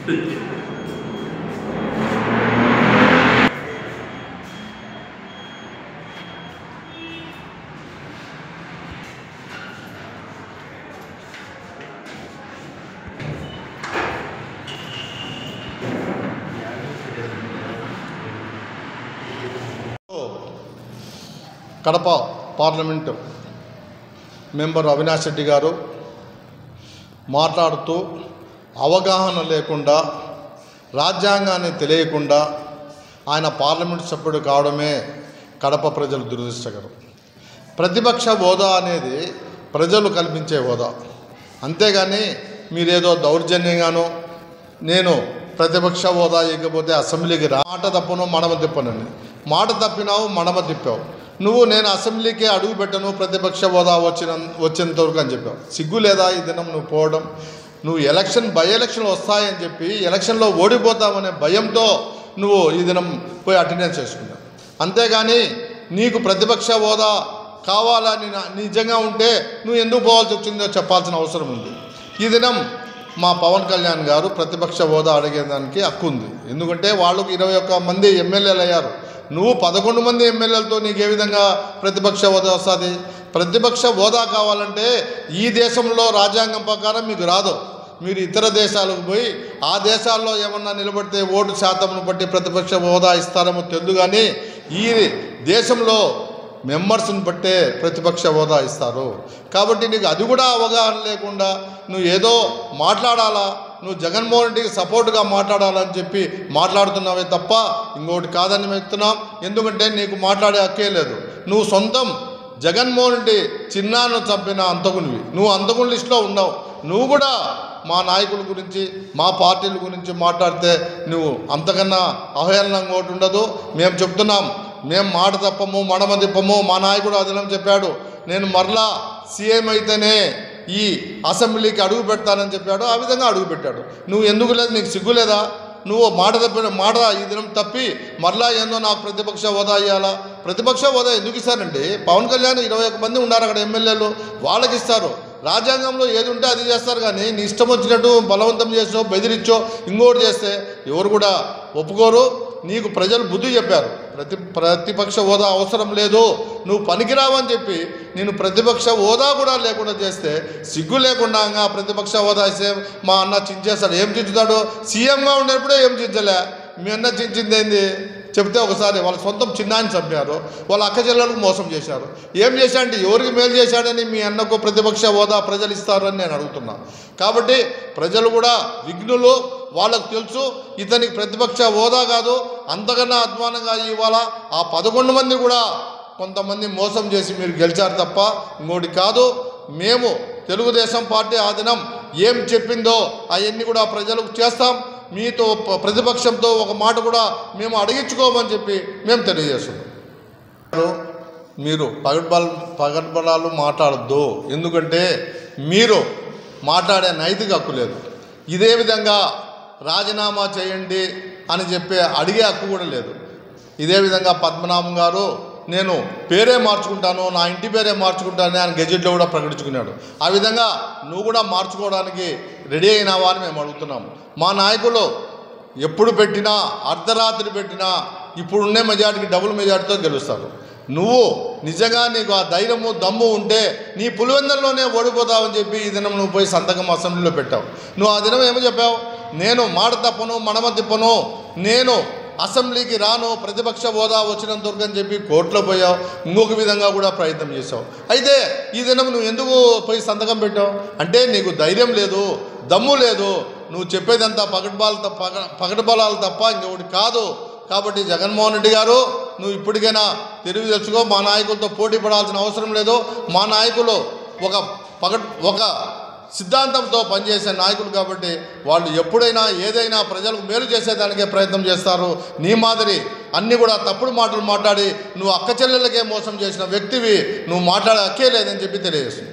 Kadapa parliament member Avinash Reddy గారు మాట్లాడుతూ అవగాహన లేకుండా రాజ్యాంగాన్ని తెలియకుండా ఆయన పార్లమెంటు సభ్యుడు కావడమే కడప ప్రజలు దురదృష్టకరం. ప్రతిపక్ష హోదా అనేది ప్రజలు కల్పించే హోదా, అంతేగాని మీరేదో దౌర్జన్యంగానో నేను ప్రతిపక్ష హోదా ఇకపోతే అసెంబ్లీకి మాట తప్పను మడమ తిప్పనని, మాట తప్పినావు మడమ తిప్పావు. నువ్వు నేను అసెంబ్లీకి అడుగు పెట్టను ప్రతిపక్ష హోదా వచ్చేంతవరకు అని చెప్పావు. సిగ్గు లేదా ఈ దినం నువ్వు పోవడం? నువ్వు బై ఎలక్షన్లు వస్తాయని చెప్పి ఎలక్షన్లో ఓడిపోతామనే భయంతో నువ్వు ఈ దినం పోయి అటెండెన్స్ చేసుకున్నావు. అంతేగాని నీకు ప్రతిపక్ష హోదా కావాలని నిజంగా ఉంటే నువ్వు ఎందుకు పోవాల్సి వచ్చిందో చెప్పాల్సిన అవసరం ఉంది. ఈ దినం మా పవన్ కళ్యాణ్ గారు ప్రతిపక్ష హోదా అడిగేదానికి హక్కు ఉంది. ఎందుకంటే వాళ్ళకు 21 మంది ఎమ్మెల్యేలు అయ్యారు. నువ్వు 11 మంది ఎమ్మెల్యేలతో నీకు ఏ విధంగా ప్రతిపక్ష హోదా వస్తుంది? ప్రతిపక్ష హోదా కావాలంటే ఈ దేశంలో రాజ్యాంగం ప్రకారం మీకు రాదు. మీరు ఇతర దేశాలకు పోయి ఆ దేశాల్లో ఏమన్నా నిలబడితే ఓటు శాతంను బట్టి ప్రతిపక్ష హోదా ఇస్తారేమో తెలియదు, కానీ ఈ దేశంలో మెంబర్స్ని బట్టే ప్రతిపక్ష హోదా ఇస్తారు. కాబట్టి నీకు అది కూడా అవగాహన లేకుండా నువ్వు ఏదో మాట్లాడాలా, నువ్వు జగన్మోహన్ రెడ్డికి సపోర్టుగా మాట్లాడాలని చెప్పి మాట్లాడుతున్నావే తప్ప ఇంకోటి కాదని చెప్తున్నాం. ఎందుకంటే నీకు మాట్లాడే హక్కే లేదు. నువ్వు సొంతం జగన్మోహన్ రెడ్డి చిన్నాను చంపిన అంతకునివి, నువ్వు అంతకుని లిస్టులో ఉన్నావు. నువ్వు కూడా మా నాయకుల గురించి మా పార్టీల గురించి మాట్లాడితే నువ్వు అంతకన్నా అవహేళనంగా ఒకటి ఉండదు. మేము చెప్తున్నాం, మేము మాట తప్పము మడమ తిప్పము. మా నాయకుడు అదనం చెప్పాడు, నేను మరలా సీఎం అయితేనే ఈ అసెంబ్లీకి అడుగు పెడతానని చెప్పాడు. ఆ విధంగా అడుగు పెట్టాడు. నువ్వు ఎందుకు లేదు? నీకు సిగ్గు లేదా? నువ్వు మాట తప్పిన మాట ఈ దినం తప్పి మరలా ఏందో నాకు ప్రతిపక్ష హోదా ఇవ్వాలా? ప్రతిపక్ష హోదా ఎందుకు ఇస్తారండి? పవన్ కళ్యాణ్ 21 మంది ఉన్నారు అక్కడ ఎమ్మెల్యేలు, వాళ్ళకి ఇస్తారు. రాజ్యాంగంలో ఏది ఉంటే అది చేస్తారు, కానీ నీ ఇష్టం వచ్చినట్టు బలవంతం చేసో బెదిరించో ఇంకోటి చేస్తే ఎవరు కూడా ఒప్పుకోరు. నీకు ప్రజలు బుద్ధి చెప్పారు, ప్రతిపక్ష హోదా అవసరం లేదు, నువ్వు పనికిరావని చెప్పి నేను ప్రతిపక్ష హోదా కూడా లేకుండా చేస్తే సిగ్గు లేకుండా ప్రతిపక్ష హోదా ఇస్తే మా అన్న చించేస్తాడు. ఏం చించుతాడు? సీఎంగా ఉండేప్పుడే ఏం చించలే. మీ అన్న చించిందేంది చెప్తే ఒకసారి వాళ్ళ సొంతం చిన్నాన్ని చంపారు, వాళ్ళ అక్క చెల్లెలకు మోసం చేశారు. ఏం చేశాడంటే ఎవరికి మేలు చేశాడని మీ అన్నకు ప్రతిపక్ష హోదా ప్రజలు ఇస్తారని నేను అడుగుతున్నా. కాబట్టి ప్రజలు కూడా విఘ్నులు, వాళ్ళకు తెలుసు ఇతనికి ప్రతిపక్ష హోదా కాదు, అంతకన్నా అధ్వానంగా ఇవాళ ఆ 11 మంది కూడా కొంతమంది మోసం చేసి మీరు గెలిచారు తప్ప ఇంకోటి కాదు. మేము తెలుగుదేశం పార్టీ ఆ దినం ఏం చెప్పిందో అవన్నీ కూడా ప్రజలకు చేస్తాం. మీతో ప్రతిపక్షంతో ఒక మాట కూడా మేము అడిగించుకోమని చెప్పి మేము తెలియజేస్తున్నాం. మీరు పగడ్బలాలు మాట్లాడద్దు, ఎందుకంటే మీరు మాట్లాడే నైతిక హక్కు లేదు. ఇదే విధంగా రాజీనామా చేయండి అని చెప్పి అడిగే హక్కు కూడా లేదు. ఇదే విధంగా పద్మనాభం గారు నేను పేరే మార్చుకుంటాను, నా ఇంటి పేరే మార్చుకుంటానని ఆయన గెజెట్లో కూడా ప్రకటించుకున్నాడు. ఆ విధంగా నువ్వు కూడా మార్చుకోవడానికి రెడీ అయినావా అని మేము అడుగుతున్నాం. మా నాయకులు ఎప్పుడు పెట్టినా అర్ధరాత్రి పెట్టినా ఇప్పుడున్నే మెజార్టీకి డబుల్ మెజార్టీతో గెలుస్తారు. నువ్వు నిజంగా నీకు ఆ ధైర్యము దమ్ము ఉంటే నీ పులివెందుల్లోనే ఓడిపోతావని చెప్పి ఈ దినం నువ్వు పోయి సంతకం అసెంబ్లీలో పెట్టావు. నువ్వు ఆ దినం ఏమో చెప్పావు? నేను మాట తప్పను మడమ తిప్పను, నేను అసెంబ్లీకి రాను, ప్రతిపక్ష హోదా వచ్చినంతవరకు అని చెప్పి కోర్టులో పోయావు. ఇంకొక విధంగా కూడా ప్రయత్నం చేసావు. అయితే ఈ దినం నువ్వు ఎందుకు పోయి సంతకం పెట్టావు? అంటే నీకు ధైర్యం లేదు, దమ్ము లేదు. నువ్వు చెప్పేదంతా పగడబలాలు తప్ప ఇంకొకటి కాదు. కాబట్టి జగన్మోహన్ రెడ్డి గారు నువ్వు ఇప్పటికైనా తెలివి తెచ్చుకో. మా నాయకులతో పోటీ పడాల్సిన అవసరం లేదు. మా నాయకులు ఒక సిద్ధాంతంతో పనిచేసే నాయకులు కాబట్టి వాళ్ళు ఎప్పుడైనా ఏదైనా ప్రజలకు మేలు చేసేదానికే ప్రయత్నం చేస్తారు. నీ మాదిరి అన్నీ కూడా తప్పుడు మాటలు మాట్లాడి నువ్వు అక్క చెల్లెలకే మోసం చేసిన వ్యక్తివి, నువ్వు మాట్లాడే హక్కే లేదని చెప్పి తెలియజేస్తుంది.